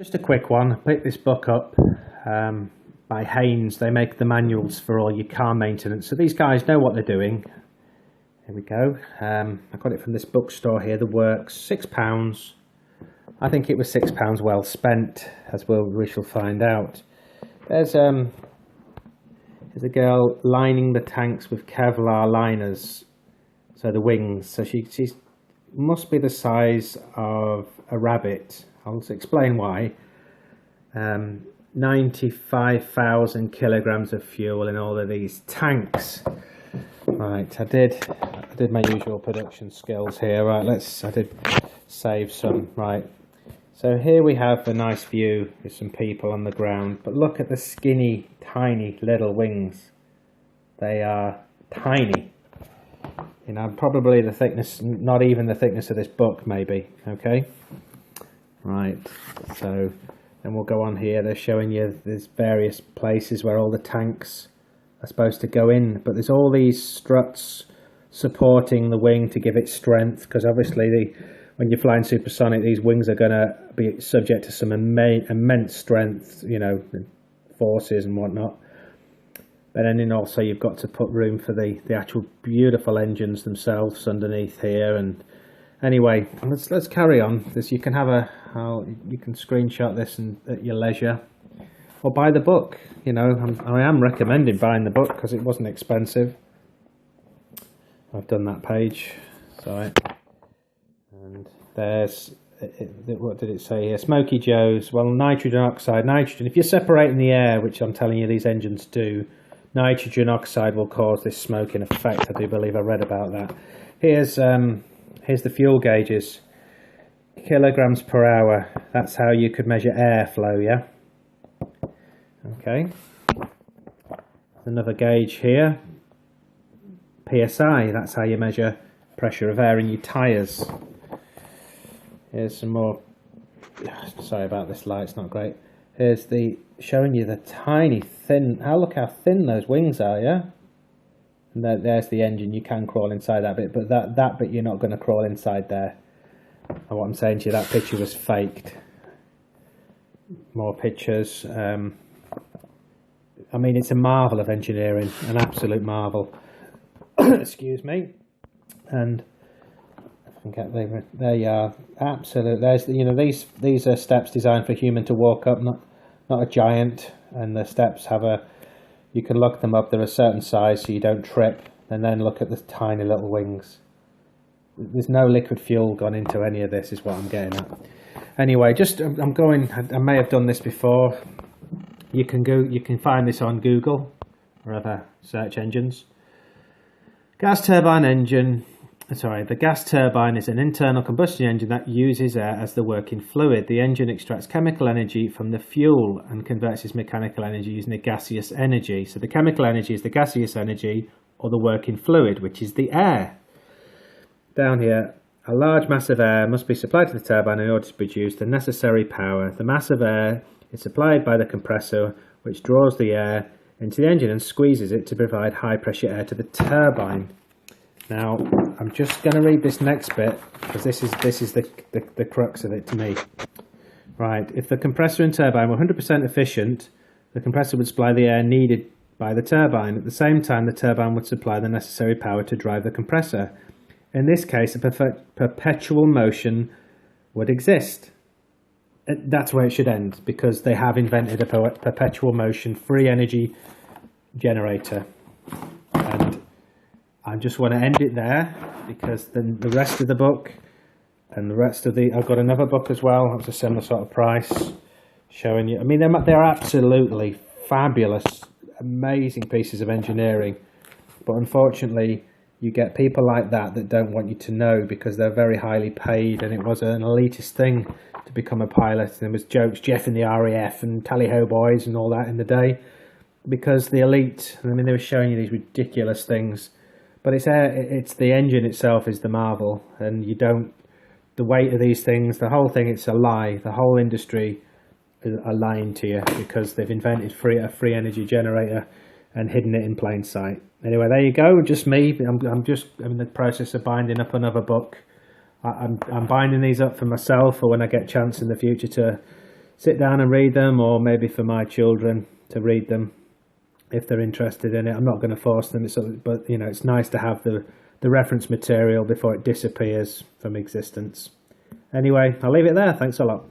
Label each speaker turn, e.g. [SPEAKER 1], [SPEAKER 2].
[SPEAKER 1] Just a quick one. I picked this book up by Haynes. They make the manuals for all your car maintenance. So these guys know what they're doing. Here we go. I got it from this bookstore here, The Works, £6. I think it was £6 well spent, as we shall find out. There's a girl lining the tanks with Kevlar liners, so the wings. So she must be the size of a rabbit. I'll explain why. 95,000 kilograms of fuel in all of these tanks. Right, I did my usual production skills here. Right, I did save some. Right, so here we have a nice view with some people on the ground, but look at the skinny, tiny little wings. They are tiny. You know, probably the thickness, not even the thickness of this book, maybe. Okay. Right, so then we'll go on here. They're showing you there's various places where all the tanks are supposed to go in, but there's all these struts supporting the wing to give it strength, because obviously when you're flying supersonic, these wings are going to be subject to some immense strength, you know, forces and whatnot. But then also you've got to put room for the actual beautiful engines themselves underneath here. And anyway, let's carry on. You can have you can screenshot this at your leisure, or buy the book. You know, I am recommending buying the book because it wasn't expensive. I've done that page. Sorry. And there's what did it say here? Smoky Joe's. Well, nitrogen oxide. Nitrogen. If you're separating the air, which I'm telling you these engines do, nitrogen oxide will cause this smoking effect. I do believe I read about that. Here's the fuel gauges. Kilograms per hour. That's how you could measure airflow, yeah? Okay. Another gauge here. PSI. That's how you measure pressure of air in your tyres. Here's some more. Sorry about this light, it's not great. Here's showing you the tiny, thin. Look how thin those wings are, yeah? And there's the engine. You can crawl inside that bit, but that bit you're not going to crawl inside there. And what I'm saying to you, that picture was faked. More pictures. I mean, it's a marvel of engineering, an absolute marvel. Excuse me. And there you are. Absolute. There's these are steps designed for a human to walk up, not a giant. And the steps have you can look them up. They're a certain size so you don't trip. And then look at the tiny little wings. There's no liquid fuel gone into any of this, is what I'm getting at. Anyway, I may have done this before. You can find this on Google or other search engines. Gas turbine engine. Sorry, the gas turbine is an internal combustion engine that uses air as the working fluid. The engine extracts chemical energy from the fuel and converts its mechanical energy using the gaseous energy. So the chemical energy is the gaseous energy, or the working fluid, which is the air. Down here, a large mass of air must be supplied to the turbine in order to produce the necessary power. The mass of air is supplied by the compressor, which draws the air into the engine and squeezes it to provide high pressure air to the turbine. Now, I'm just going to read this next bit, because this is the crux of it to me. Right, if the compressor and turbine were 100% efficient, the compressor would supply the air needed by the turbine. At the same time, the turbine would supply the necessary power to drive the compressor. In this case, a perpetual motion would exist. That's where it should end, because they have invented a perpetual motion free energy generator. And I just want to end it there, because then the rest of the book and the rest of I've got another book as well. It's a similar sort of price, showing you. I mean, they're absolutely fabulous, amazing pieces of engineering. But unfortunately, you get people like that don't want you to know, because they're very highly paid, and it was an elitist thing to become a pilot. There was jokes, Jeff in the RAF and Tally-Ho boys and all that in the day, because the elite, I mean, they were showing you these ridiculous things. But it's the engine itself is the marvel, and the weight of these things, the whole thing, it's a lie. The whole industry are lying to you, because they've invented a free energy generator and hidden it in plain sight. Anyway, there you go. Just me. I'm in the process of binding up another book. I'm binding these up for myself, or when I get a chance in the future to sit down and read them, or maybe for my children to read them if they're interested in it. I'm not going to force them, but you know, it's nice to have the reference material before it disappears from existence. Anyway, I'll leave it there. Thanks a lot.